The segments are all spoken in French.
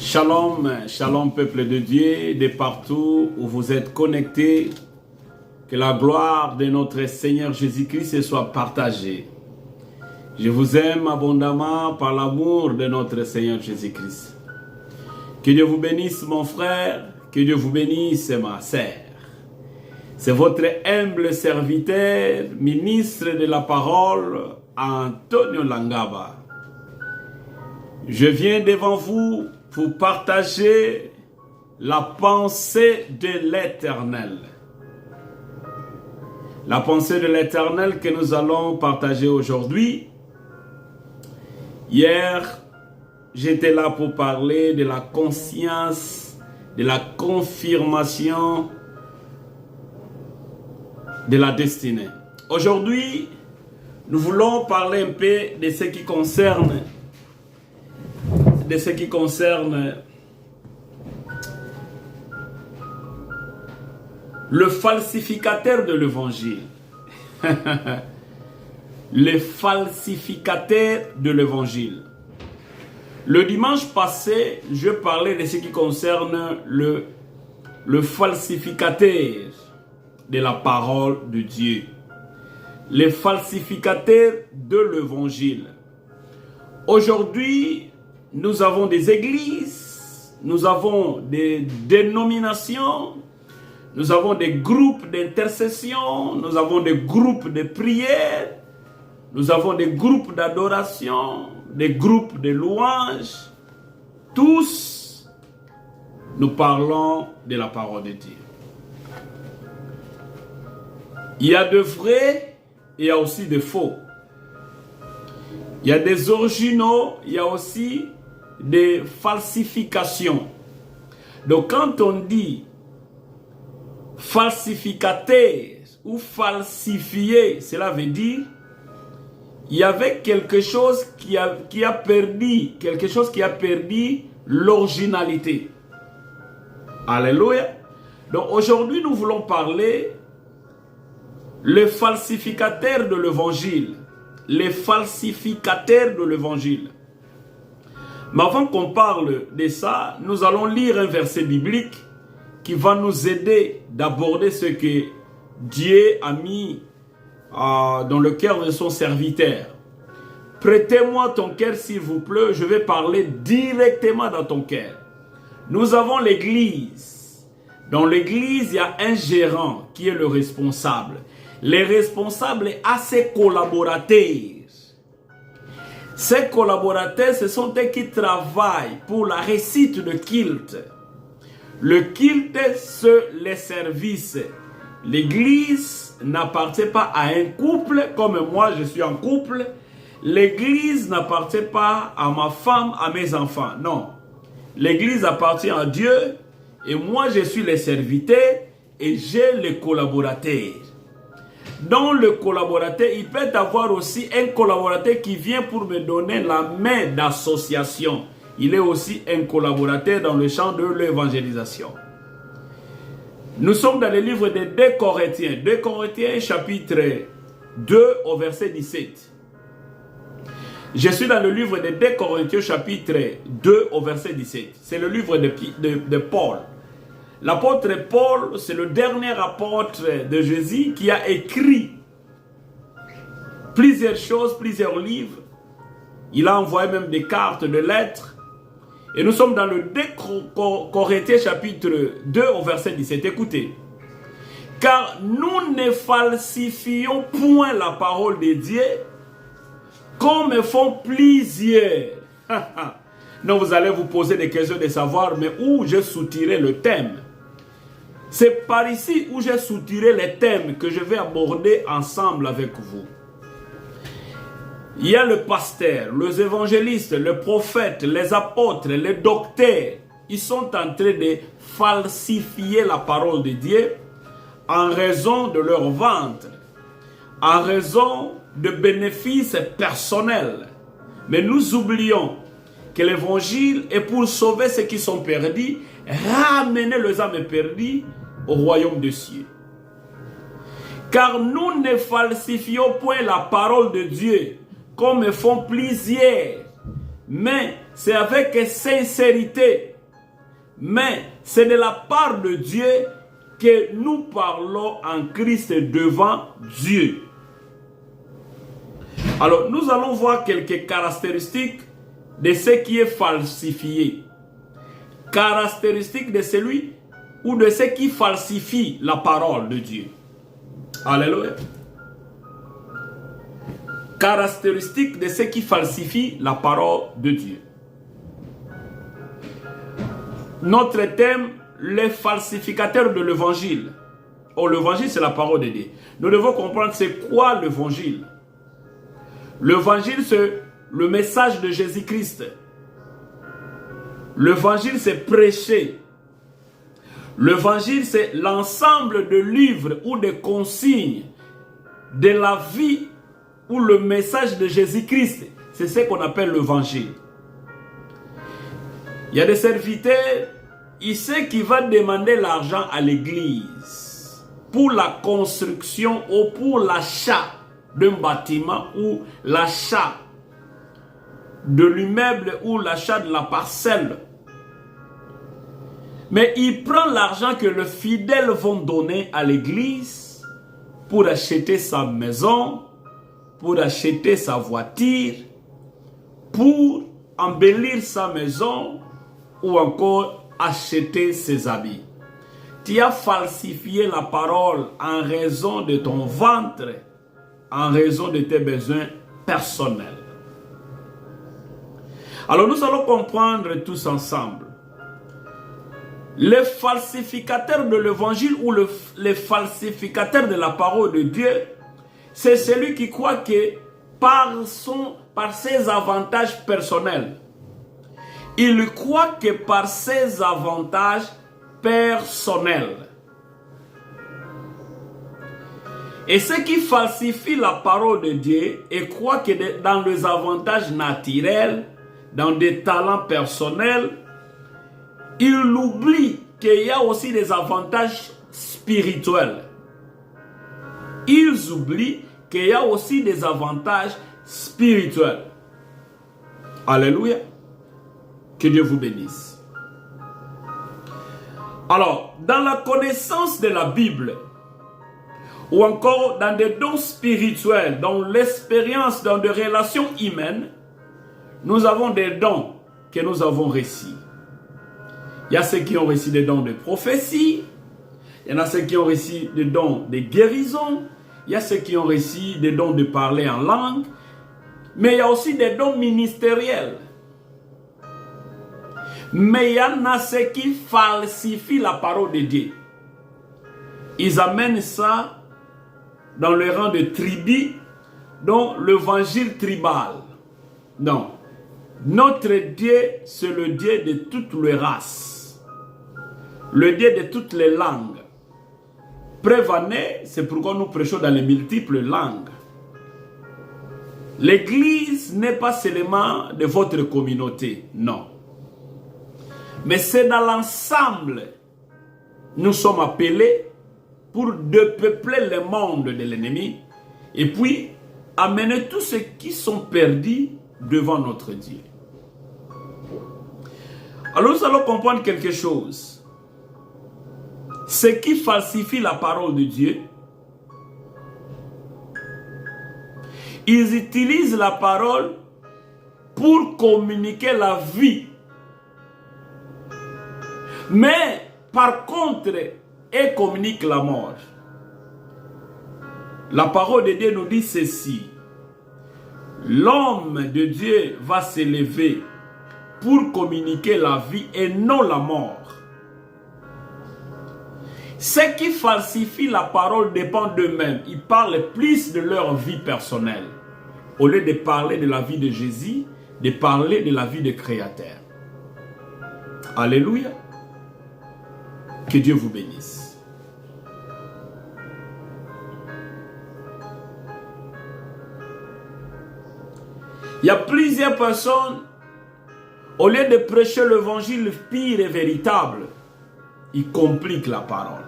Shalom, shalom peuple de Dieu, de partout où vous êtes connectés, que la gloire de notre Seigneur Jésus-Christ soit partagée. Je vous aime abondamment par l'amour de notre Seigneur Jésus-Christ. Que Dieu vous bénisse mon frère, que Dieu vous bénisse ma sœur. C'est votre humble serviteur, ministre de la parole, Antonio Langaba. Je viens devant vous pour partager la pensée de l'Éternel. La pensée de l'Éternel que nous allons partager aujourd'hui. Hier, j'étais là pour parler de la conscience, de la confirmation de la destinée. Aujourd'hui, nous voulons parler un peu de ce qui concerne le falsificateur de l'évangile. Le falsificateur de l'évangile. Le dimanche passé, je parlais de ce qui concerne le falsificateur de la parole de Dieu. Le falsificateur de l'évangile. Aujourd'hui, nous avons des églises, nous avons des dénominations, nous avons des groupes d'intercession, nous avons des groupes de prière, nous avons des groupes d'adoration, des groupes de louanges. Tous, nous parlons de la parole de Dieu. Il y a de vrais, et il y a aussi de faux. Il y a des originaux, il y a aussi des falsifications. Donc quand on dit falsificateur ou falsifié, cela veut dire il y avait quelque chose qui a perdu l'originalité. Alléluia. Donc aujourd'hui nous voulons parler le falsificateur de l'évangile. Les falsificateurs de l'évangile. Mais avant qu'on parle de ça, nous allons lire un verset biblique qui va nous aider d'aborder ce que Dieu a mis dans le cœur de son serviteur. Prêtez-moi ton cœur s'il vous plaît, je vais parler directement dans ton cœur. Nous avons l'église. Dans l'église, il y a un gérant qui est le responsable. Les responsables à ses collaborateurs. Ces collaborateurs, ce sont eux qui travaillent pour la réussite de culte. Le culte, c'est les services. L'église n'appartient pas à un couple, comme moi je suis en couple. L'église n'appartient pas à ma femme, à mes enfants. Non. L'église appartient à Dieu et moi je suis le serviteur et j'ai les collaborateurs. Dans le collaborateur, il peut y avoir aussi un collaborateur qui vient pour me donner la main d'association. Il est aussi un collaborateur dans le champ de l'évangélisation. Nous sommes dans le livre de 2 Corinthiens. 2 Corinthiens chapitre 2 au verset 17. Je suis dans le livre de 2 Corinthiens chapitre 2 au verset 17. C'est le livre de Paul. L'apôtre Paul, c'est le dernier apôtre de Jésus qui a écrit plusieurs choses, plusieurs livres. Il a envoyé même des cartes, des lettres. Et nous sommes dans le 2 Corinthiens chapitre 2 au verset 17. Écoutez. Car nous ne falsifions point la parole de Dieu comme font plusieurs. Non, vous allez vous poser des questions de savoir, mais où j'ai soutiré le thème. C'est par ici où j'ai soutiré les thèmes que je vais aborder ensemble avec vous. Il y a le pasteur, les évangélistes, les prophètes, les apôtres, les docteurs. Ils sont en train de falsifier la parole de Dieu en raison de leur ventre, en raison de bénéfices personnels. Mais nous oublions que l'évangile est pour sauver ceux qui sont perdus, ramener les âmes perdues au royaume des cieux. Car nous ne falsifions point la parole de Dieu comme font plusieurs, mais c'est avec sincérité. Mais c'est de la part de Dieu que nous parlons en Christ devant Dieu. Alors, nous allons voir quelques caractéristiques de ce qui est falsifié. Caractéristiques de celui ou de ce qui falsifie la parole de Dieu. Alléluia. Caractéristiques de ce qui falsifie la parole de Dieu. Notre thème, les falsificateurs de l'évangile. Oh, l'évangile, c'est la parole de Dieu. Nous devons comprendre c'est quoi l'évangile. L'évangile, c'est le message de Jésus-Christ. L'évangile, c'est prêcher. L'évangile, c'est l'ensemble de livres ou de consignes de la vie ou le message de Jésus-Christ. C'est ce qu'on appelle l'évangile. Il y a des serviteurs ici qui vont demander l'argent à l'église pour la construction ou pour l'achat d'un bâtiment ou l'achat de l'immeuble ou l'achat de la parcelle. Mais il prend l'argent que les fidèles vont donner à l'église pour acheter sa maison, pour acheter sa voiture, pour embellir sa maison ou encore acheter ses habits. Tu as falsifié la parole en raison de ton ventre, en raison de tes besoins personnels. Alors nous allons comprendre tous ensemble. Les falsificateurs de l'évangile ou les falsificateurs de la parole de Dieu, c'est celui qui croit que par ses avantages personnels, il croit que par ses avantages personnels. Et ceux qui falsifient la parole de Dieu et croient que dans les avantages naturels, dans des talents personnels, ils oublient qu'il y a aussi des avantages spirituels. Ils oublient qu'il y a aussi des avantages spirituels. Alléluia. Que Dieu vous bénisse. Alors, dans la connaissance de la Bible, ou encore dans des dons spirituels, dans l'expérience, dans des relations humaines, nous avons des dons que nous avons reçus. Il y a ceux qui ont reçu des dons de prophétie, il y en a ceux qui ont reçu des dons de guérison, il y a ceux qui ont reçu des dons de parler en langue, mais il y a aussi des dons ministériels. Mais il y en a ceux qui falsifient la parole de Dieu. Ils amènent ça dans le rang de tribus, dans l'évangile tribal. Non. Notre Dieu, c'est le Dieu de toutes les races. Le Dieu de toutes les langues. Preuve en est, c'est pourquoi nous prêchons dans les multiples langues. L'église n'est pas seulement de votre communauté, non. Mais c'est dans l'ensemble. Nous sommes appelés pour depeupler le monde de l'ennemi et puis amener tous ceux qui sont perdus devant notre Dieu. Alors nous allons comprendre quelque chose. Ceux qui falsifient la parole de Dieu, ils utilisent la parole pour communiquer la vie. Mais par contre, ils communiquent la mort. La parole de Dieu nous dit ceci. L'homme de Dieu va s'élever pour communiquer la vie et non la mort. Ceux qui falsifient la parole dépendent d'eux-mêmes. Ils parlent plus de leur vie personnelle. Au lieu de parler de la vie de Jésus, de parler de la vie du Créateur. Alléluia. Que Dieu vous bénisse. Il y a plusieurs personnes, au lieu de prêcher l'évangile pire et véritable, ils compliquent la parole.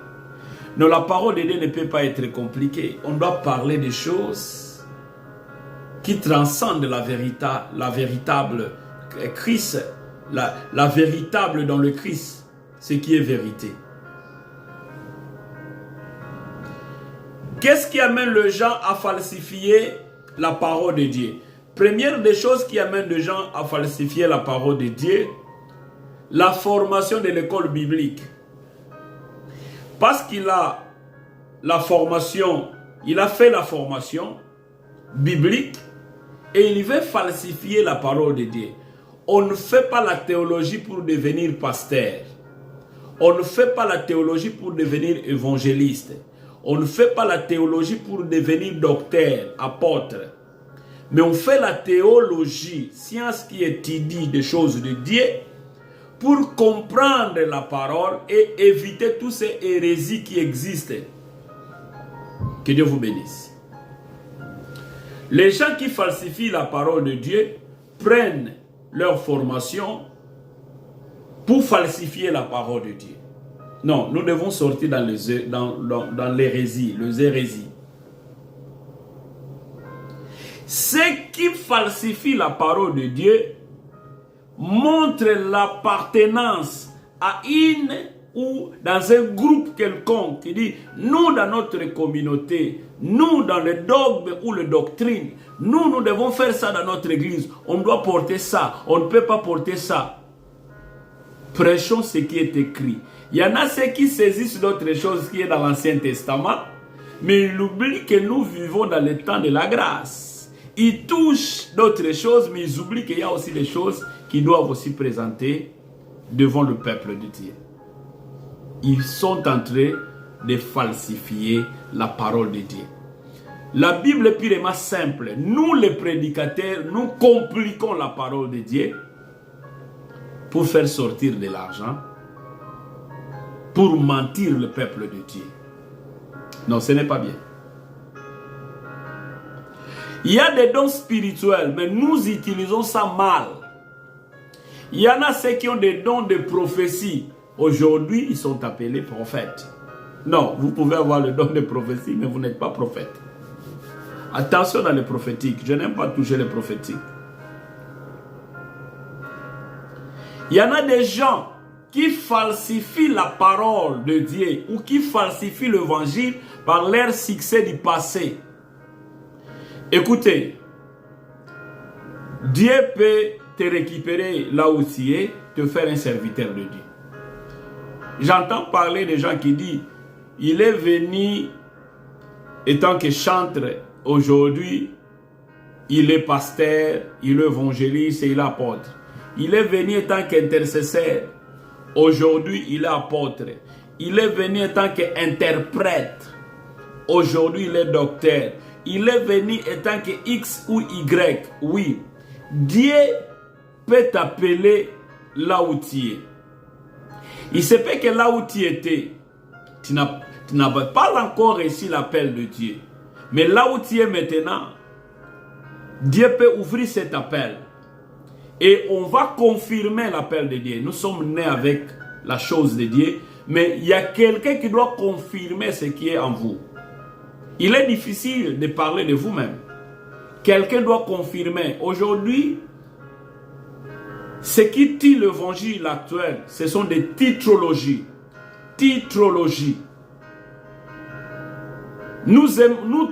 Non, la parole de Dieu ne peut pas être compliquée. On doit parler des choses qui transcendent la véritable Christ, la véritable dans le Christ, ce qui est vérité. Qu'est-ce qui amène les gens à falsifier la parole de Dieu? Première des choses qui amène les gens à falsifier la parole de Dieu, la formation de l'école biblique. Parce qu'il a la formation, il a fait la formation biblique et il veut falsifier la parole de Dieu. On ne fait pas la théologie pour devenir pasteur. On ne fait pas la théologie pour devenir évangéliste. On ne fait pas la théologie pour devenir docteur, apôtre. Mais on fait la théologie, science qui étudie des choses de Dieu, pour comprendre la parole et éviter toutes ces hérésies qui existent. Que Dieu vous bénisse. Les gens qui falsifient la parole de Dieu prennent leur formation pour falsifier la parole de Dieu. Non, nous devons sortir dans l'hérésie, les hérésies. Ceux qui falsifient la parole de Dieu montrent l'appartenance à une ou dans un groupe quelconque qui dit, nous dans notre communauté, nous dans le dogme ou les doctrines, nous devons faire ça dans notre église, on doit porter ça, on ne peut pas porter ça. Prêchons ce qui est écrit. Il y en a ceux qui saisissent d'autres choses qui est dans l'Ancien Testament, mais ils oublient que nous vivons dans le temps de la grâce. Ils touchent d'autres choses, mais ils oublient qu'il y a aussi des choses qui doivent aussi présenter devant le peuple de Dieu. Ils sont en train de falsifier la parole de Dieu. La Bible est purement simple. Nous, les prédicateurs, nous compliquons la parole de Dieu pour faire sortir de l'argent, pour mentir le peuple de Dieu. Non, ce n'est pas bien. Il y a des dons spirituels, mais nous utilisons ça mal. Il y en a ceux qui ont des dons de prophétie. Aujourd'hui, ils sont appelés prophètes. Non, vous pouvez avoir le don de prophétie, mais vous n'êtes pas prophète. Attention dans les prophétiques. Je n'aime pas toucher les prophétiques. Il y en a des gens qui falsifient la parole de Dieu ou qui falsifient l'évangile par leur succès du passé. Écoutez, Dieu peut te récupérer là où tu es, te faire un serviteur de Dieu. J'entends parler des gens qui disent, il est venu étant que chantre, aujourd'hui, il est pasteur, il est évangéliste et il est apôtre. Il est venu étant qu'intercesseur, aujourd'hui il est apôtre. Il est venu étant qu'interprète, aujourd'hui il est docteur. Il est venu étant que X ou Y. Oui, Dieu peut t'appeler là où tu es. Il se peut que là où tu étais, tu n'as pas encore reçu l'appel de Dieu. Mais là où tu es maintenant, Dieu peut ouvrir cet appel. Et on va confirmer l'appel de Dieu. Nous sommes nés avec la chose de Dieu. Mais il y a quelqu'un qui doit confirmer ce qui est en vous. Il est difficile de parler de vous-même. Quelqu'un doit confirmer. Aujourd'hui, ce qui tue l'évangile actuel, ce sont des titrologies. Titrologie. Nous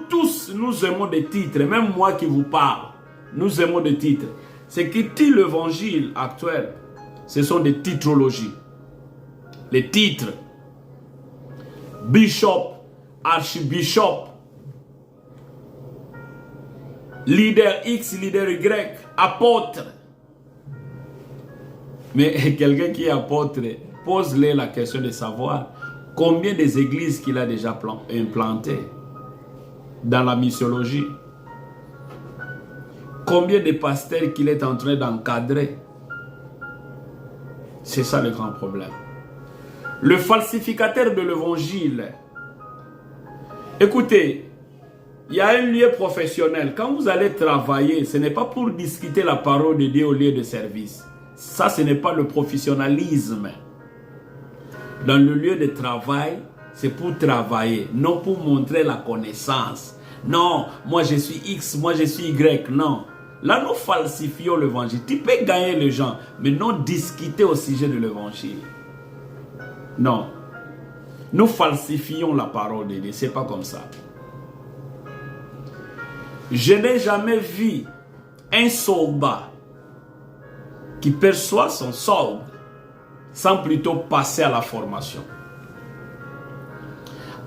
tous, nous aimons des titres. Même moi qui vous parle, nous aimons des titres. Ce qui tue l'évangile actuel, ce sont des titrologies. Les titres. Bishop, archbishop, leader X, leader Y, apôtre. Mais quelqu'un qui est apôtre, pose-lui la question de savoir combien des églises qu'il a déjà implantées dans la missiologie. Combien de pasteurs qu'il est en train d'encadrer. C'est ça le grand problème. Le falsificateur de l'évangile. Écoutez, il y a un lieu professionnel. Quand vous allez travailler, ce n'est pas pour discuter la parole de Dieu au lieu de service. Ça, ce n'est pas le professionnalisme. Dans le lieu de travail, c'est pour travailler, non pour montrer la connaissance. Non, moi je suis X, moi je suis Y. Non, Là, nous falsifions l'évangile. Tu peux gagner les gens, mais non discuter au sujet de l'évangile. Non. Nous falsifions la parole de Dieu. Ce n'est pas comme ça. Je n'ai jamais vu un soldat qui perçoit son solde sans plutôt passer à la formation.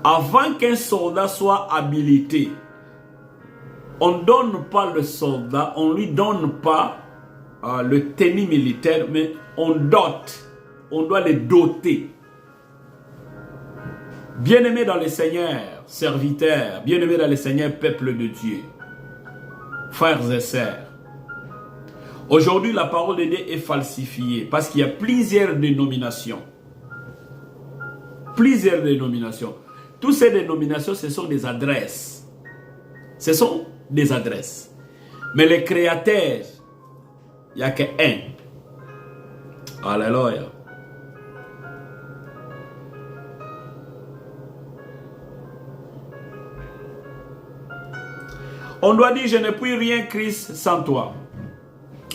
Avant qu'un soldat soit habilité, on ne donne pas le soldat, on ne lui donne pas le tenue militaire, mais on dote, on doit les doter. Bien-aimés dans le Seigneur, serviteurs, bien-aimés dans le Seigneur, peuple de Dieu, frères et sœurs, aujourd'hui la parole de Dieu est falsifiée parce qu'il y a plusieurs dénominations. Plusieurs dénominations. Toutes ces dénominations, ce sont des adresses. Ce sont des adresses. Mais les créateurs, il n'y a qu'un. Alléluia. On doit dire, je ne puis rien, Christ, sans toi.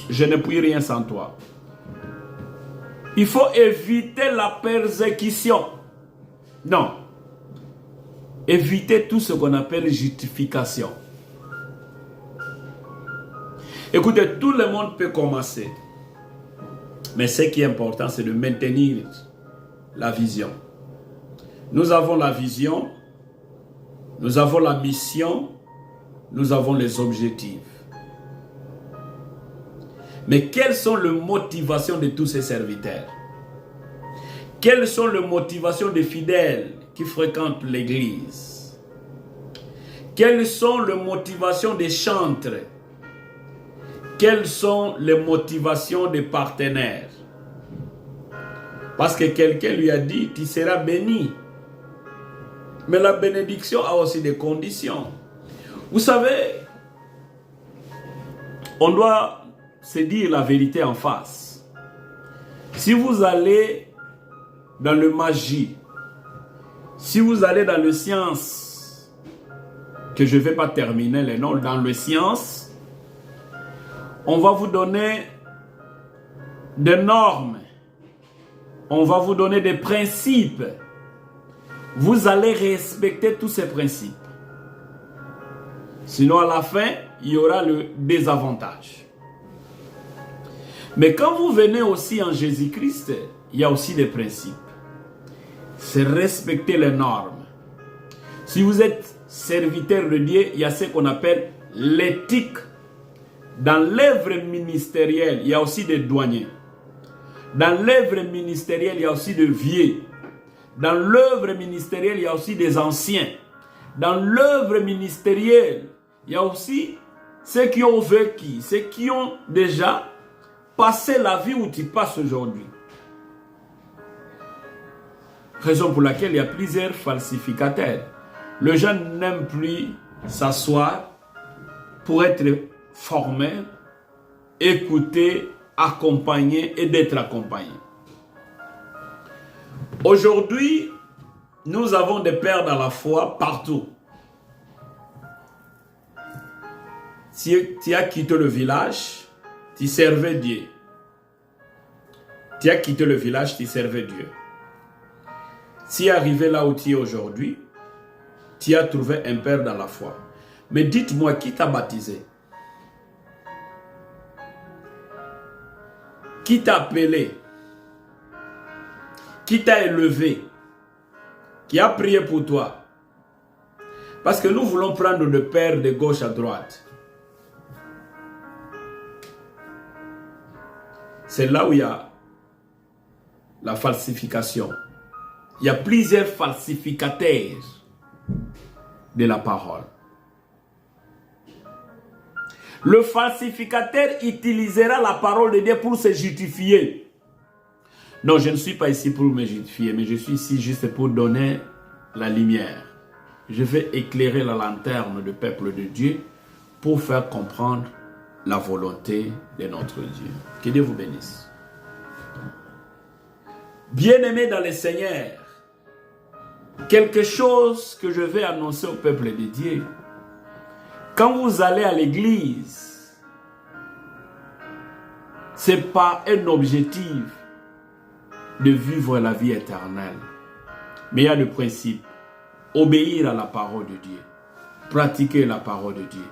Je ne puis rien sans toi. Il faut éviter la persécution. Non. Éviter tout ce qu'on appelle justification. Écoutez, tout le monde peut commencer. Mais ce qui est important, c'est de maintenir la vision. Nous avons la vision, nous avons la mission, nous avons les objectifs. Mais quelles sont les motivations de tous ces serviteurs? Quelles sont les motivations des fidèles qui fréquentent l'église? Quelles sont les motivations des chantres? Quelles sont les motivations des partenaires? Parce que quelqu'un lui a dit, tu seras béni. Mais la bénédiction a aussi des conditions. Vous savez, on doit se dire la vérité en face. Si vous allez dans le magie, si vous allez dans le science, que je ne vais pas terminer les noms, dans le science, on va vous donner des normes, on va vous donner des principes. Vous allez respecter tous ces principes. Sinon, à la fin, il y aura le désavantage. Mais quand vous venez aussi en Jésus-Christ, il y a aussi des principes. C'est respecter les normes. Si vous êtes serviteur de Dieu, il y a ce qu'on appelle l'éthique. Dans l'œuvre ministérielle, il y a aussi des douaniers. Dans l'œuvre ministérielle, il y a aussi des vieux. Dans l'œuvre ministérielle, il y a aussi des anciens. Dans l'œuvre ministérielle, il y a aussi ceux qui ont vécu, ceux qui ont déjà passé la vie où tu passes aujourd'hui. Raison pour laquelle il y a plusieurs falsificateurs. Le jeune n'aime plus s'asseoir pour être formé, écouter, accompagner et d'être accompagné. Aujourd'hui, nous avons des pères dans la foi partout. Si tu as quitté le village, tu servais Dieu. Tu as quitté le village, tu servais Dieu. Si tu es arrivé là où tu es aujourd'hui, tu as trouvé un père dans la foi. Mais dites-moi, qui t'a baptisé? Qui t'a appelé? Qui t'a élevé? Qui a prié pour toi? Parce que nous voulons prendre le père de gauche à droite. C'est là où il y a la falsification. Il y a plusieurs falsificateurs de la parole. Le falsificateur utilisera la parole de Dieu pour se justifier. Non, je ne suis pas ici pour me justifier, mais je suis ici juste pour donner la lumière. Je vais éclairer la lanterne du peuple de Dieu pour faire comprendre la volonté de notre Dieu. Que Dieu vous bénisse. Bien-aimés dans le Seigneur, quelque chose que je vais annoncer au peuple de Dieu. Quand vous allez à l'église, Ce n'est pas un objectif de vivre la vie éternelle. Mais il y a le principe. Obéir à la parole de Dieu. Pratiquer la parole de Dieu.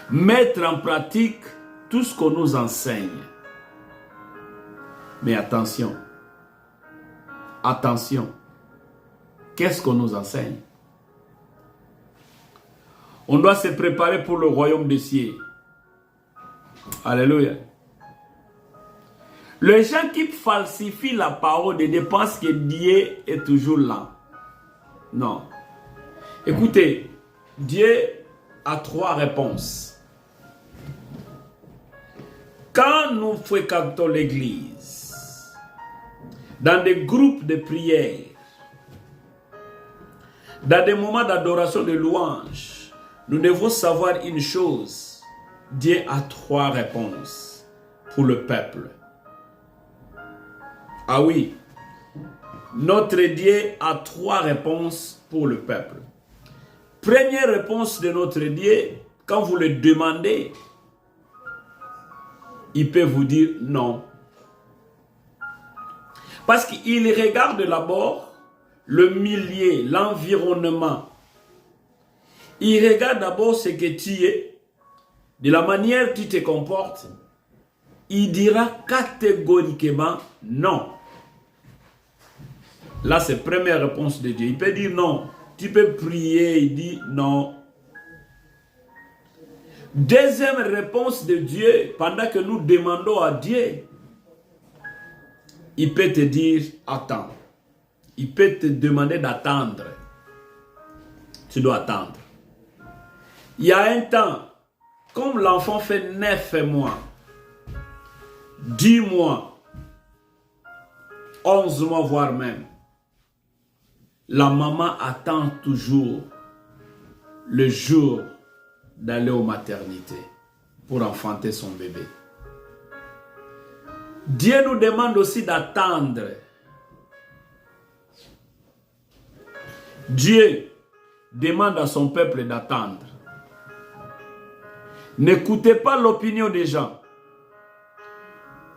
Mettre en pratique tout ce qu'on nous enseigne. Mais attention. Attention. Qu'est-ce qu'on nous enseigne? On doit se préparer pour le royaume des cieux. Alléluia. Les gens qui falsifient la parole de Dieu pensent que Dieu est toujours là. Non. Écoutez, Dieu a 3 réponses. Quand nous fréquentons l'église, dans des groupes de prière, dans des moments d'adoration, de louange, nous devons savoir une chose. Dieu a 3 réponses pour le peuple. Ah oui, notre Dieu a 3 réponses pour le peuple. Première réponse de notre Dieu, quand vous le demandez, il peut vous dire non. Parce qu'il regarde d'abord le milieu, l'environnement. Il regarde d'abord ce que tu es, de la manière que tu te comportes. Il dira catégoriquement non. Là, c'est la première réponse de Dieu. Il peut dire non. Tu peux prier, il dit non. Deuxième réponse de Dieu, pendant que nous demandons à Dieu, il peut te dire attends. Il peut te demander d'attendre. Tu dois attendre. Il y a un temps, comme l'enfant fait 9 mois, 10 mois, 11 mois, voire même, la maman attend toujours le jour d'aller aux maternités pour enfanter son bébé. Dieu nous demande aussi d'attendre. Dieu demande à son peuple d'attendre. N'écoutez pas l'opinion des gens.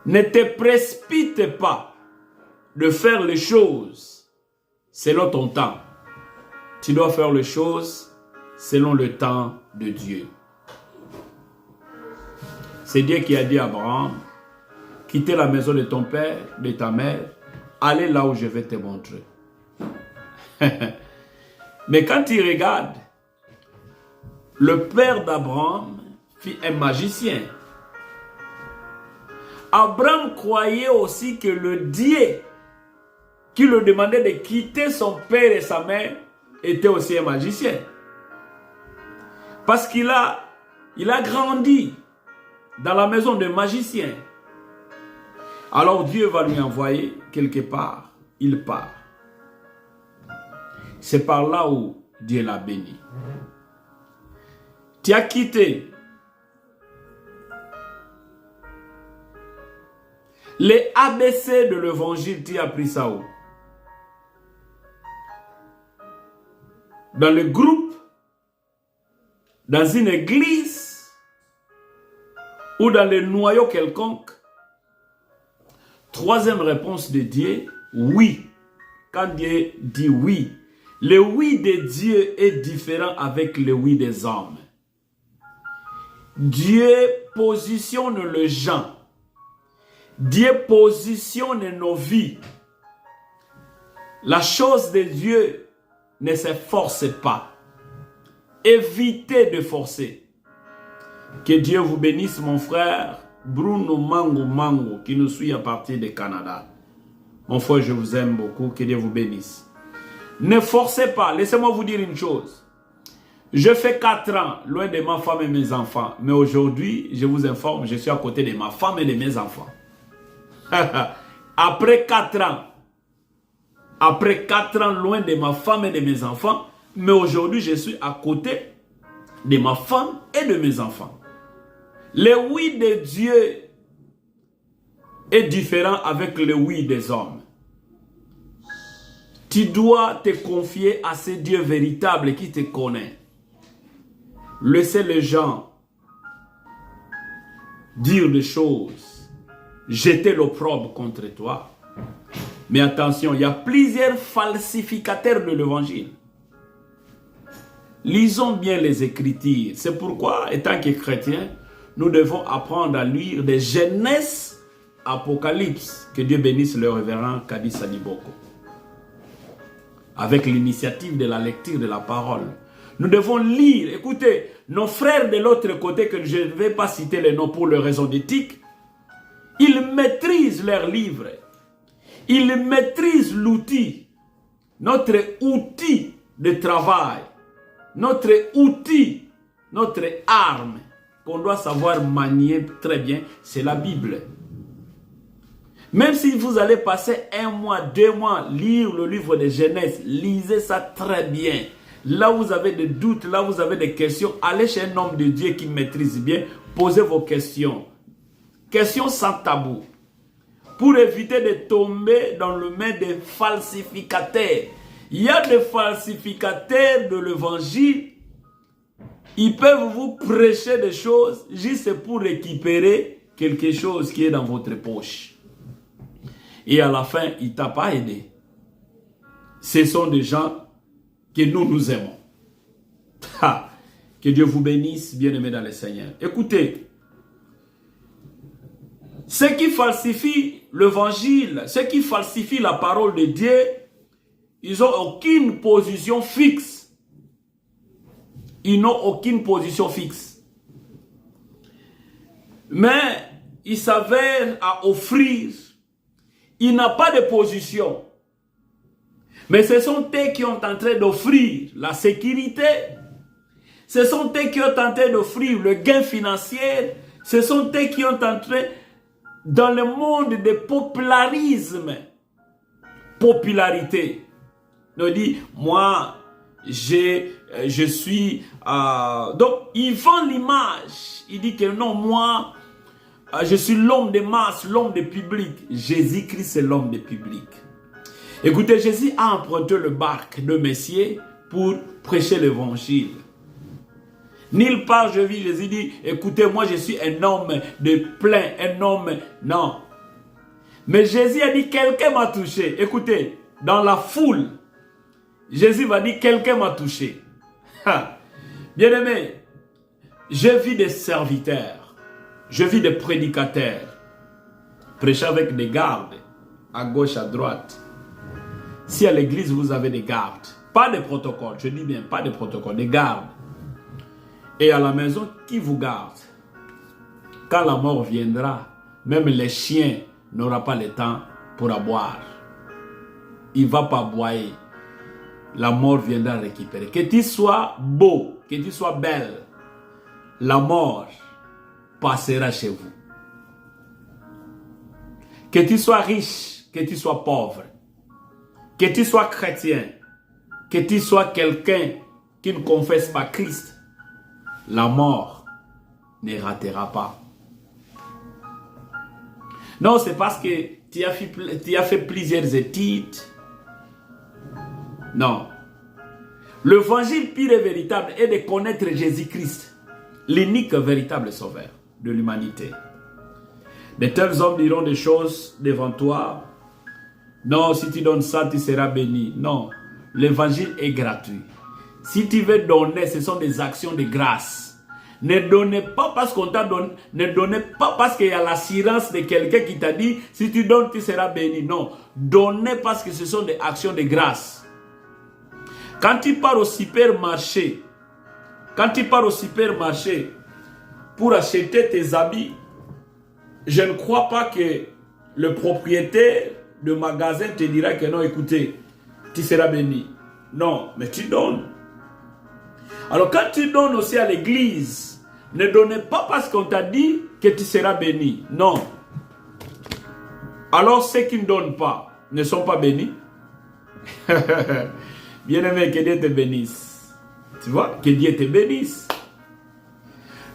Ne te précipite pas de faire les choses selon ton temps. Tu dois faire les choses selon le temps de Dieu. C'est Dieu qui a dit à Abraham, quittez la maison de ton père, de ta mère, allez là où je vais te montrer. Mais quand il regarde, le père d'Abraham fut un magicien. Abraham croyait aussi que le Dieu qui lui demandait de quitter son père et sa mère était aussi un magicien. Parce qu'il a grandi dans la maison de magicien. Alors Dieu va lui envoyer quelque part. Il part. C'est par là où Dieu l'a béni. Tu as quitté les ABC de l'évangile, tu as pris ça où? Dans le groupe, dans une église ou dans le noyau quelconque. Troisième réponse de Dieu, oui. Quand Dieu dit oui, le oui de Dieu est différent avec le oui des hommes. Dieu positionne les gens. Dieu positionne nos vies. La chose de Dieu ne se force pas. Évitez de forcer. Que Dieu vous bénisse, mon frère Bruno Mango, qui nous suit à partir du Canada. Mon frère, je vous aime beaucoup. Que Dieu vous bénisse. Ne forcez pas. Laissez-moi vous dire une chose. Je fais 4 ans loin de ma femme et mes enfants. Mais aujourd'hui, je vous informe, je suis à côté de ma femme et de mes enfants. Après 4 ans loin de ma femme et de mes enfants, mais aujourd'hui je suis à côté de ma femme et de mes enfants. Le oui de Dieu est différent avec le oui des hommes. Tu dois te confier à ce Dieu véritable qui te connaît. Laissez les gens dire des choses, jeter l'opprobre contre toi. Mais attention, il y a plusieurs falsificateurs de l'évangile. Lisons bien les Écritures. C'est pourquoi, étant que chrétiens, nous devons apprendre à lire des Genèse, Apocalypse. Que Dieu bénisse le révérend Kadi Sadiboko. Avec l'initiative de la lecture de la parole. Nous devons lire. Écoutez, nos frères de l'autre côté, que je ne vais pas citer les noms pour les raisons d'éthique, ils maîtrisent leurs livres. Ils maîtrisent l'outil. Notre outil de travail. Notre outil, notre arme qu'on doit savoir manier très bien, c'est la Bible. Même si vous allez passer 1 mois, 2 mois, lire le livre de Genèse, lisez ça très bien. Là où vous avez des doutes, là où vous avez des questions, allez chez un homme de Dieu qui maîtrise bien, posez vos questions. Questions sans tabou. Pour éviter de tomber dans le main des falsificateurs. Il y a des falsificateurs de l'évangile. Ils peuvent vous prêcher des choses juste pour récupérer quelque chose qui est dans votre poche. Et à la fin, il ne t'a pas aidé. Ce sont des gens que nous aimons. Que Dieu vous bénisse, bien-aimés dans le Seigneur. Écoutez, ceux qui falsifient l'évangile, ceux qui falsifient la parole de Dieu, ils n'ont aucune position fixe. Ils n'ont aucune position fixe. Mais ils s'avèrent à offrir. Il n'a pas de position. Mais ce sont eux qui ont tenté d'offrir la sécurité. Ce sont eux qui ont tenté d'offrir le gain financier. Ce sont eux qui ont tenté dans le monde de popularisme. Popularité. On dit, moi, je suis... donc, il vend l'image. Il dit que non, moi, je suis l'homme de masse, l'homme de public. Jésus-Christ, c'est l'homme de public. Écoutez, Jésus a emprunté le barque de Messier pour prêcher l'évangile. Nulle part, je vis Jésus dit, écoutez, moi, je suis un homme de plein, un homme... Non. Mais Jésus a dit, quelqu'un m'a touché. Écoutez, dans la foule, Jésus va dire, quelqu'un m'a touché. Bien-aimé, je vis des serviteurs, je vis des prédicateurs, prêcher avec des gardes, à gauche, à droite. Si à l'église, vous avez des gardes, pas de protocole, je dis bien, pas de protocole, des gardes. Et à la maison, qui vous garde? Quand la mort viendra, même les chiens n'auront pas le temps pour aboyer. Il ne va pas aboyer. La mort viendra récupérer. Que tu sois beau, que tu sois belle, la mort passera chez vous. Que tu sois riche, que tu sois pauvre, que tu sois chrétien, que tu sois quelqu'un qui ne confesse pas Christ, la mort ne ratera pas. Non, c'est parce que tu as fait plusieurs études. Non. L'évangile pur et véritable est de connaître Jésus-Christ, l'unique véritable sauveur de l'humanité. De tels hommes diront des choses devant toi. Non, si tu donnes ça, tu seras béni. Non, l'évangile est gratuit. Si tu veux donner, ce sont des actions de grâce. Ne donnez pas parce qu'on t'a donné. Ne donnez pas parce qu'il y a l'assurance de quelqu'un qui t'a dit, si tu donnes, tu seras béni. Non, donnez parce que ce sont des actions de grâce. Quand tu pars au supermarché, pour acheter tes habits, je ne crois pas que le propriétaire de magasin te dira que non, écoutez, tu seras béni. Non, mais tu donnes. Alors quand tu donnes aussi à l'église, ne donnez pas parce qu'on t'a dit que tu seras béni. Non. Alors ceux qui ne donnent pas ne sont pas bénis. Bien-aimé, que Dieu te bénisse. Tu vois, que Dieu te bénisse.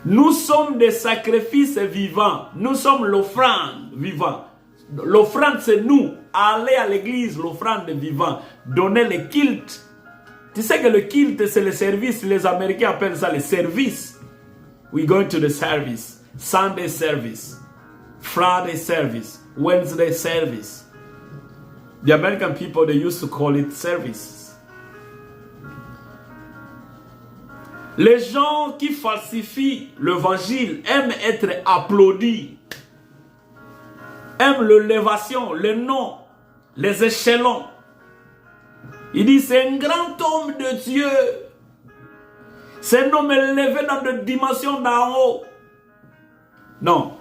Nous sommes des sacrifices vivants. Nous sommes l'offrande vivante. L'offrande, c'est nous. Aller à l'église, l'offrande vivant. Donner le culte. Tu sais que le culte, c'est le service. Les Américains appellent ça le service. We go to the service. Sunday service, Friday service, Wednesday service. The American people, they used to call it service. Les gens qui falsifient l'évangile aiment être applaudis, aiment l'élévation, le nom, les échelons. Il dit, c'est un grand homme de Dieu. C'est un homme élevé dans des dimensions d'en haut. Non,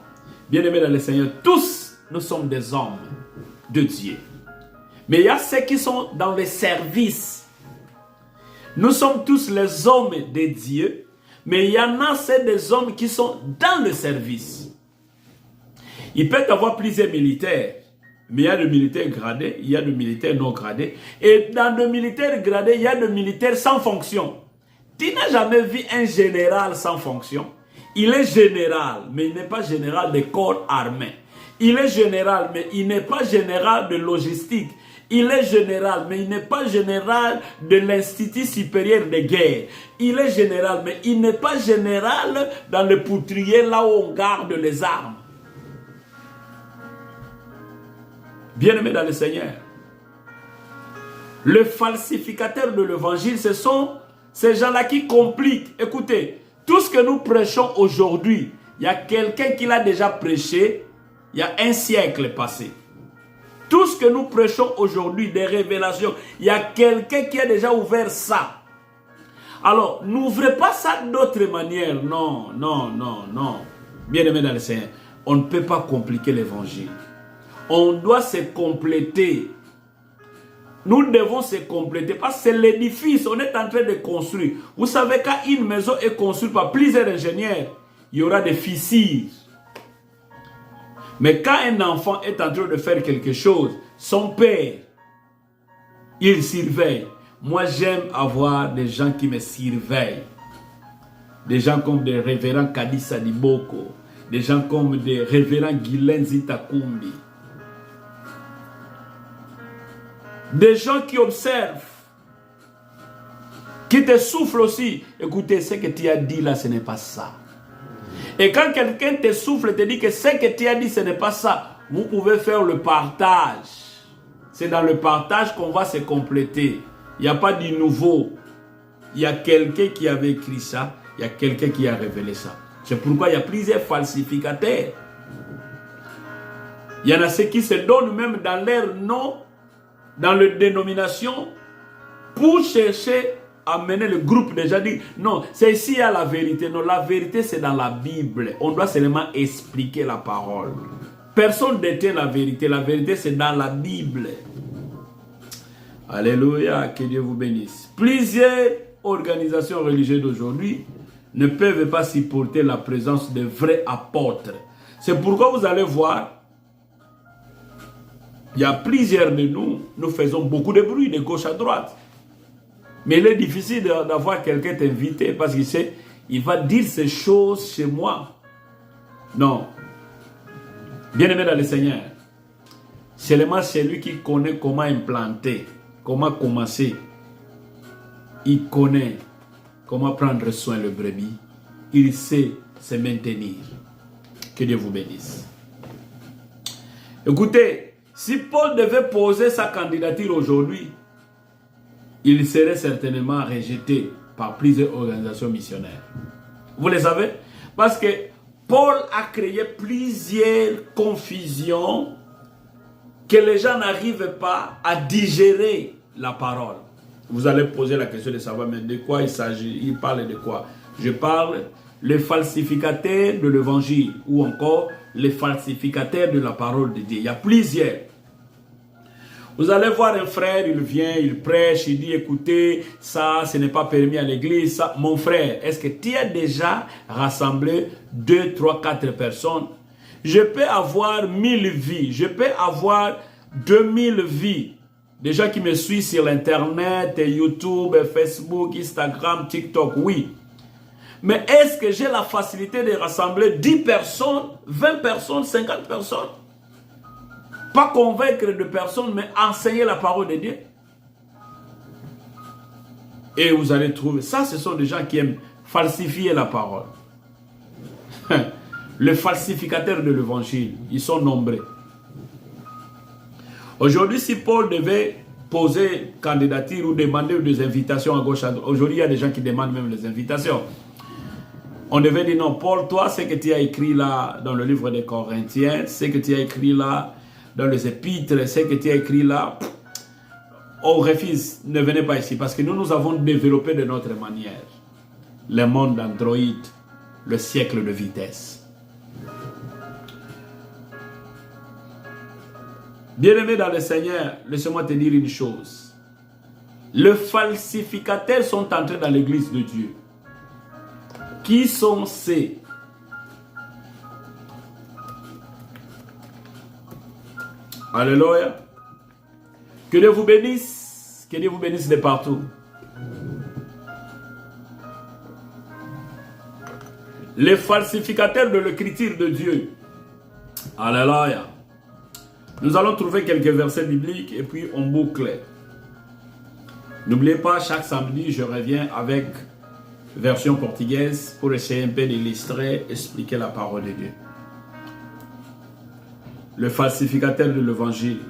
bien-aimés dans le Seigneur, tous nous sommes des hommes de Dieu. Mais il y a ceux qui sont dans les services. Nous sommes tous les hommes de Dieu, mais il y en a, c'est des hommes qui sont dans le service. Il peut y avoir plusieurs militaires, mais il y a des militaires gradés, il y a des militaires non gradés. Et dans les militaires gradés, il y a des militaires sans fonction. Tu n'as jamais vu un général sans fonction? Il est général, mais il n'est pas général des corps armés. Il est général, mais il n'est pas général de logistique. Il est général, mais il n'est pas général de l'Institut supérieur de guerre. Il est général, mais il n'est pas général dans le poutrier, là où on garde les armes. Bien-aimés dans le Seigneur, le falsificateur de l'évangile, ce sont ces gens-là qui compliquent. Écoutez, tout ce que nous prêchons aujourd'hui, il y a quelqu'un qui l'a déjà prêché il y a un siècle passé. Tout ce que nous prêchons aujourd'hui, des révélations, il y a quelqu'un qui a déjà ouvert ça. Alors, n'ouvrez pas ça d'autre manière. Non, non, non, non. Bien-aimés dans le Seigneur, on ne peut pas compliquer l'évangile. On doit se compléter. Nous devons se compléter parce que c'est l'édifice. On est en train de construire. Vous savez, quand une maison est construite par plusieurs ingénieurs, il y aura des fissures. Mais quand un enfant est en train de faire quelque chose, son père, il surveille. Moi, j'aime avoir des gens qui me surveillent. Des gens comme des révérends Kadisa Diboko. Des gens comme des révérends Guylaine Zitakumbi. Des gens qui observent, qui te soufflent aussi. Écoutez, ce que tu as dit là, ce n'est pas ça. Et quand quelqu'un te souffle et te dit que ce que tu as dit, ce n'est pas ça, vous pouvez faire le partage. C'est dans le partage qu'on va se compléter. Il n'y a pas du nouveau. Il y a quelqu'un qui avait écrit ça, il y a quelqu'un qui a révélé ça. C'est pourquoi il y a plusieurs falsificateurs. Il y en a ceux qui se donnent même dans leur nom, dans leur dénomination, pour chercher à mener le groupe déjà dit, non, c'est ici il y a la vérité. Non, la vérité c'est dans la Bible. On doit seulement expliquer la parole. Personne ne détient la vérité. La vérité c'est dans la Bible. Alléluia, que Dieu vous bénisse. Plusieurs organisations religieuses d'aujourd'hui ne peuvent pas supporter la présence de vrais apôtres. C'est pourquoi vous allez voir, il y a plusieurs de nous, nous faisons beaucoup de bruit de gauche à droite. Mais il est difficile d'avoir quelqu'un t'inviter parce qu'il sait, il va dire ces choses chez moi. Non. Bien-aimé dans le Seigneur, seulement celui qui connaît comment implanter, comment commencer, il connaît comment prendre soin de brebis, il sait se maintenir. Que Dieu vous bénisse. Écoutez, si Paul devait poser sa candidature aujourd'hui, il serait certainement rejeté par plusieurs organisations missionnaires. Vous le savez? Parce que Paul a créé plusieurs confusions que les gens n'arrivent pas à digérer la parole. Vous allez poser la question de savoir, mais de quoi il s'agit? Il parle de quoi? Je parle les falsificateurs de l'évangile ou encore les falsificateurs de la parole de Dieu. Il y a plusieurs. Vous allez voir un frère, il vient, il prêche, il dit, écoutez, ça, ce n'est pas permis à l'église. Mon frère, est-ce que tu as déjà rassemblé 2, 3, 4 personnes? Je peux avoir 1000 vies, je peux avoir 2000 vies. Des gens qui me suivent sur l'internet, YouTube, Facebook, Instagram, TikTok, oui. Mais est-ce que j'ai la facilité de rassembler 10 personnes, 20 personnes, 50 personnes? Pas convaincre de personnes, mais enseigner la parole de Dieu. Et vous allez trouver, ça ce sont des gens qui aiment falsifier la parole. les falsificateurs de l'évangile, ils sont nombreux. Aujourd'hui, si Paul devait poser candidature ou demander des invitations à gauche à droite, aujourd'hui, il y a des gens qui demandent même les invitations. On devait dire non, Paul, toi, ce que tu as écrit là dans le livre des Corinthiens, ce que tu as écrit là dans les épîtres, ce que tu as écrit là, on refuse, ne venez pas ici, parce que nous avons développé de notre manière le monde d'Android, le siècle de vitesse. Bien-aimé dans le Seigneur, laisse-moi te dire une chose. Les falsificateurs sont entrés dans l'église de Dieu. Qui sont ces? Alléluia. Que Dieu vous bénisse. Que Dieu vous bénisse de partout. Les falsificateurs de l'écriture de Dieu. Alléluia. Nous allons trouver quelques versets bibliques et puis on boucle. N'oubliez pas, chaque samedi, je reviens avec version portugaise pour essayer un peu d'illustrer, expliquer la parole de Dieu. Le falsificateur de l'évangile.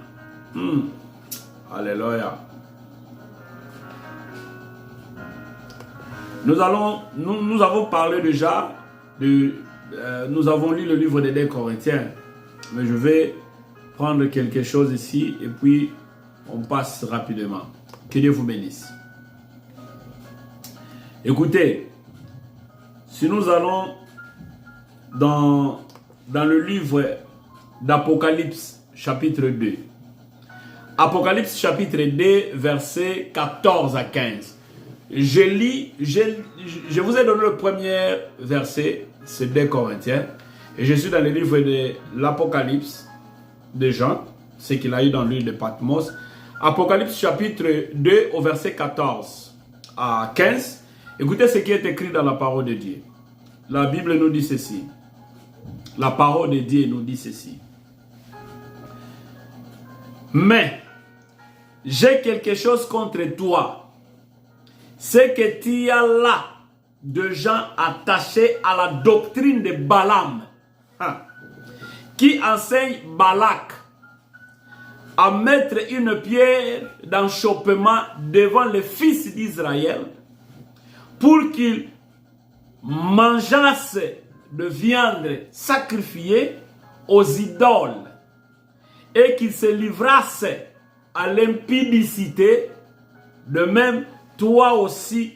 Alléluia. Nous avons parlé déjà, nous avons lu le livre des 2 Corinthiens, mais je vais prendre quelque chose ici et puis on passe rapidement. Que Dieu vous bénisse. Écoutez, si nous allons dans le livre d'Apocalypse chapitre 2, Apocalypse chapitre 2 versets 14 à 15. Je vous ai donné le premier verset, c'est 2 Corinthiens, et je suis dans le livre de l'Apocalypse de Jean, ce qu'il a eu dans l'île de Patmos. Apocalypse chapitre 2 au verset 14 à 15. Écoutez ce qui est écrit dans la parole de Dieu. La Bible nous dit ceci. La parole de Dieu nous dit ceci. Mais j'ai quelque chose contre toi. C'est que tu as là de gens attachés à la doctrine de Balaam, qui enseigne Balak à mettre une pierre d'achoppement devant les fils d'Israël pour qu'ils mangeassent de viande sacrifiée aux idoles et qu'ils se livrassent à l'impudicité. De même, toi aussi,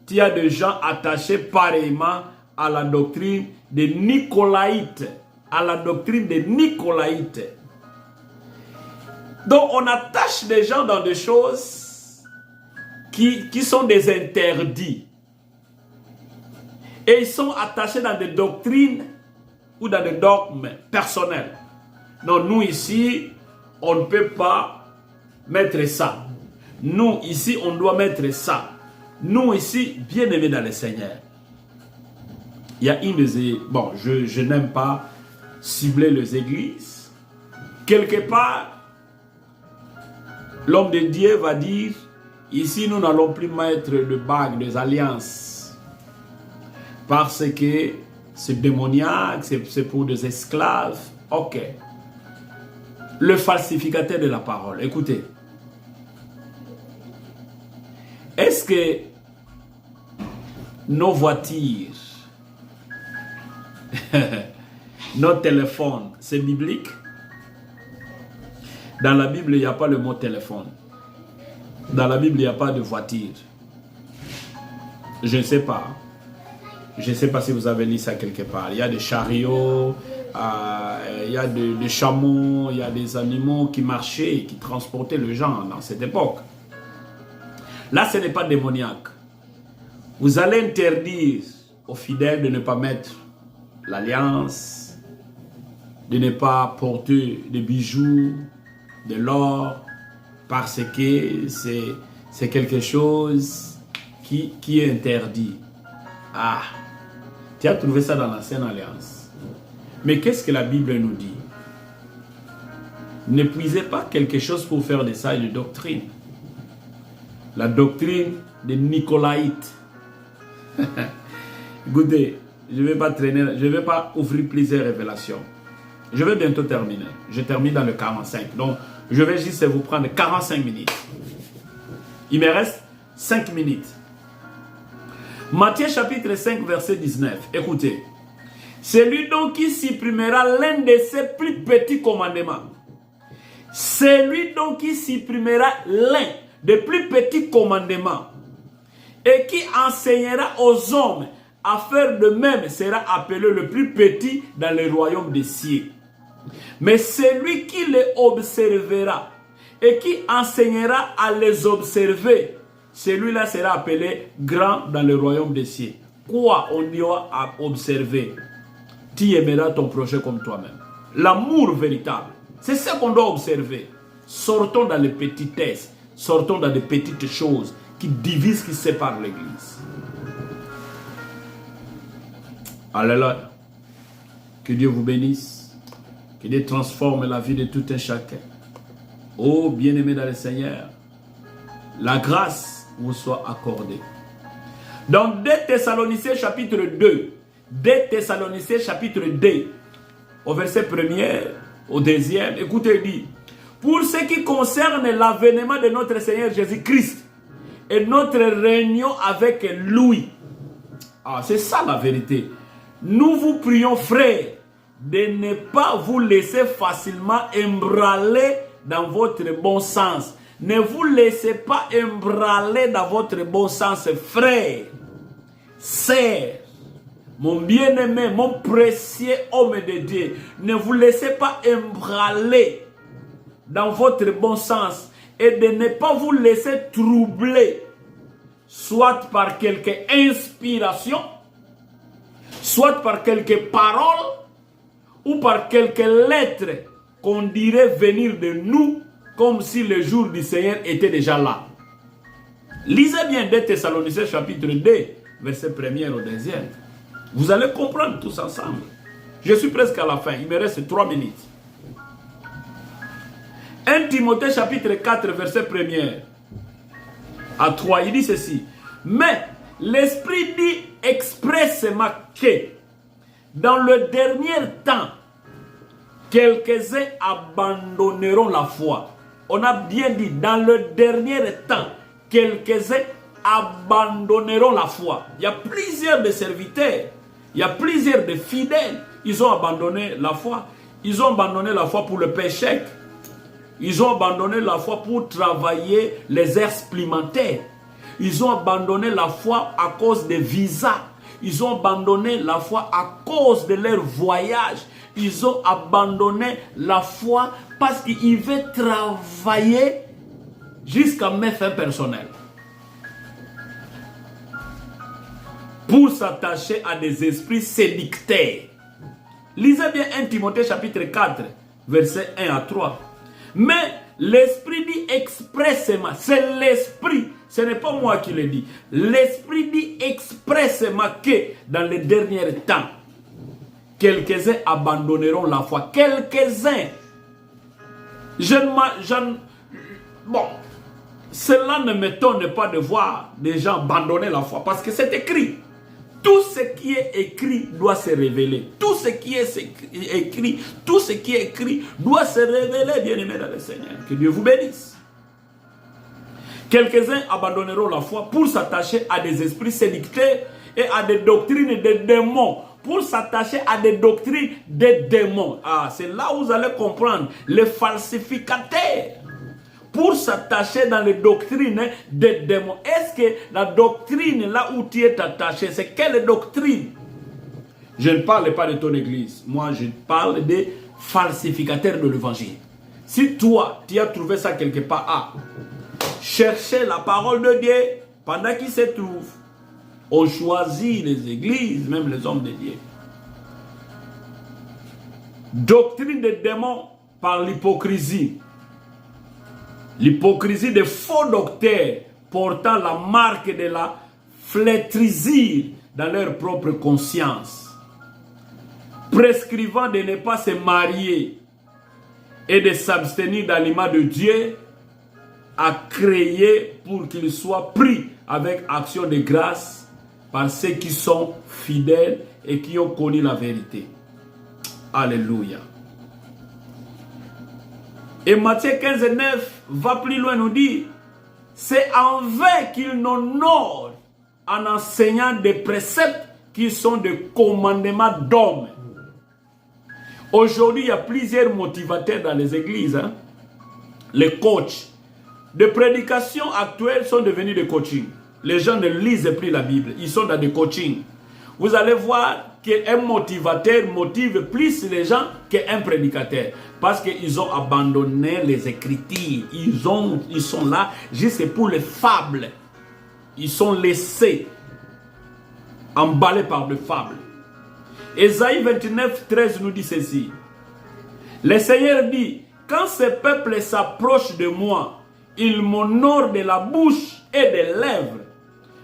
tu as des gens attachés pareillement à la doctrine des Nicolaïtes. À la doctrine des Nicolaïtes. Donc, on attache des gens dans des choses qui sont des interdits. Et ils sont attachés dans des doctrines ou dans des dogmes personnels. Donc, nous ici, on ne peut pas mettre ça. Nous ici, on doit mettre ça. Nous ici, bien aimés dans le Seigneur. Il y a une des... Bon, je n'aime pas cibler les églises. Quelque part, l'homme de Dieu va dire, ici nous n'allons plus mettre de bagues, des alliances. Parce que c'est démoniaque, c'est pour des esclaves. Ok. Le falsificateur de la parole. Écoutez. Est-ce que nos voitures, nos téléphones, c'est biblique? Dans la Bible, il n'y a pas le mot téléphone. Dans la Bible, il n'y a pas de voiture. Je ne sais pas. Je ne sais pas si vous avez lu ça quelque part. Il y a des chariots, il y a des chameaux, il y a des animaux qui marchaient, qui transportaient les gens dans cette époque. Là, ce n'est pas démoniaque. Vous allez interdire aux fidèles de ne pas mettre l'alliance, de ne pas porter des bijoux, de l'or, parce que c'est quelque chose qui est interdit. Ah, tu as trouvé ça dans l'ancienne alliance. Mais qu'est-ce que la Bible nous dit? N'épuisez pas quelque chose pour faire de ça une doctrine. La doctrine des Nicolaïtes. Écoutez, je ne vais pas traîner, je ne vais pas ouvrir plusieurs révélations. Je vais bientôt terminer. Je termine dans le 45. Donc, je vais juste vous prendre 45 minutes. Il me reste 5 minutes. Matthieu chapitre 5, verset 19. Écoutez. Celui donc qui supprimera l'un de ses plus petits commandements. Celui donc qui supprimera l'un des plus petits commandements et qui enseignera aux hommes à faire de même sera appelé le plus petit dans le royaume des cieux. Mais celui qui les observera et qui enseignera à les observer, celui-là sera appelé grand dans le royaume des cieux. Quoi on doit observer? Tu aimeras ton prochain comme toi-même. L'amour véritable, c'est ce qu'on doit observer. Sortons dans les petitesses, sortons dans les petites choses qui divisent, qui séparent l'Église. Alléluia. Que Dieu vous bénisse. Que Dieu transforme la vie de tout un chacun. Oh, bien-aimé dans le Seigneur, la grâce vous soit accordée. Dans 2 Thessaloniciens chapitre 2, 2 Thessaloniciens chapitre 2, au verset 1er, au 2e, écoutez, il dit, pour ce qui concerne l'avènement de notre Seigneur Jésus-Christ et notre réunion avec lui. Ah, c'est ça la vérité. Nous vous prions, frères, de ne pas vous laisser facilement ébranler dans votre bon sens. Ne vous laissez pas ébranler dans votre bon sens, frères, sœurs, mon bien-aimé, mon précieux homme de Dieu. Ne vous laissez pas ébranler dans votre bon sens et de ne pas vous laisser troubler, soit par quelque inspiration, soit par quelques paroles, ou par quelques lettres qu'on dirait venir de nous, comme si le jour du Seigneur était déjà là. Lisez bien 2 Thessaloniciens chapitre 2, verset 1er au 2e. Vous allez comprendre tous ensemble. Je suis presque à la fin, il me reste 3 minutes. 1 Timothée chapitre 4, verset 1er à 3, il dit ceci. Mais l'Esprit dit expressément que dans le dernier temps, quelques-uns abandonneront la foi. On a bien dit, dans le dernier temps, quelques-uns abandonneront la foi. Il y a plusieurs de serviteurs, il y a plusieurs de fidèles, ils ont abandonné la foi. Ils ont abandonné la foi pour le péché. Ils ont abandonné la foi pour travailler les heures supplémentaires. Ils ont abandonné la foi à cause des visas. Ils ont abandonné la foi à cause de leur voyage. Ils ont abandonné la foi parce qu'ils veulent travailler jusqu'à mes fins personnelles. Pour s'attacher à des esprits séducteurs. Lisez bien 1 Timothée chapitre 4, versets 1 à 3. Mais l'Esprit dit expressément, c'est l'Esprit, ce n'est pas moi qui le dis. L'Esprit dit expressément que dans les derniers temps, quelques-uns abandonneront la foi. Quelques-uns. Bon, cela ne m'étonne pas de voir des gens abandonner la foi parce que c'est écrit. Tout ce qui est écrit doit se révéler. Tout ce qui est écrit, tout ce qui est écrit doit se révéler, bien-aimés dans le Seigneur. Que Dieu vous bénisse. Quelques-uns abandonneront la foi pour s'attacher à des esprits séducteurs et à des doctrines de démons. Pour s'attacher à des doctrines de démons. Ah, c'est là où vous allez comprendre les falsificateurs. Pour s'attacher dans les doctrines des démons. Est-ce que la doctrine là où tu es attaché, c'est quelle doctrine? Je ne parle pas de ton église. Moi, je parle des falsificateurs de l'évangile. Si toi, tu as trouvé ça quelque part, cherchez la parole de Dieu pendant qu'il se trouve. On choisit les églises, même les hommes de Dieu. Doctrine des démons par l'hypocrisie. L'hypocrisie des faux docteurs portant la marque de la flétrisure dans leur propre conscience. Prescrivant de ne pas se marier et de s'abstenir d'aliments de Dieu à créer pour qu'ils soient pris avec action de grâce par ceux qui sont fidèles et qui ont connu la vérité. Alléluia. Et Matthieu 15, 9 va plus loin nous dire, c'est en vain qu'ils n'honorent en enseignant des préceptes qui sont des commandements d'hommes. Aujourd'hui, il y a plusieurs motivateurs dans les églises. Hein? Les coachs de prédication actuelles sont devenus des coachings. Les gens ne lisent plus la Bible, ils sont dans des coachings. Vous allez voir qu'un motivateur motive plus les gens qu'un prédicateur. Parce qu'ils ont abandonné les Écritures. Ils sont là juste pour les fables. Ils sont laissés, emballés par des fables. Ésaïe 29, 13 nous dit ceci. Le Seigneur dit, quand ce peuple s'approche de moi, il m'honore de la bouche et des lèvres,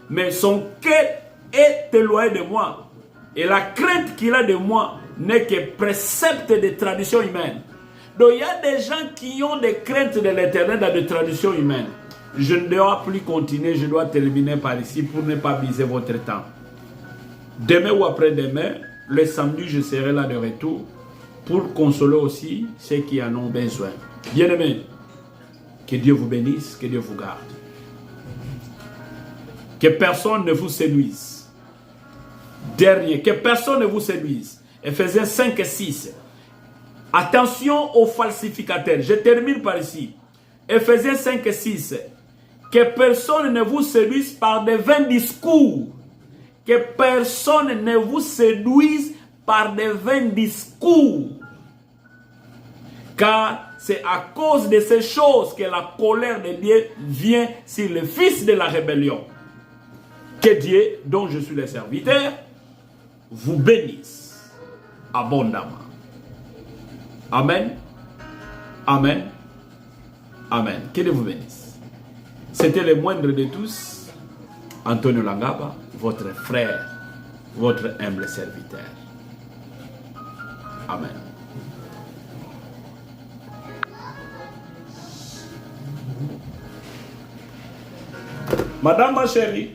mais son cœur est éloigné de moi. Et la crainte qu'il a de moi n'est que précepte des traditions humaines. Donc il y a des gens qui ont des craintes de l'Éternel dans des traditions humaines. Je ne dois plus continuer, je dois terminer par ici pour ne pas briser votre temps. Demain ou après-demain, le samedi, je serai là de retour pour consoler aussi ceux qui en ont besoin. Bien-aimés, que Dieu vous bénisse, que Dieu vous garde. Que personne ne vous séduise. Dernier, que personne ne vous séduise. Ephésiens 5 et 6. Attention aux falsificateurs. Je termine par ici. Ephésiens 5 et 6. Que personne ne vous séduise par des vains discours. Que personne ne vous séduise par des vains discours. Car c'est à cause de ces choses que la colère de Dieu vient sur le fils de la rébellion. Que Dieu, dont je suis le serviteur, vous bénisse abondamment. Amen. Amen. Amen. Que Dieu vous bénisse. C'était le moindre de tous, Antonio Langaba, votre frère, votre humble serviteur. Amen. Madame ma chérie,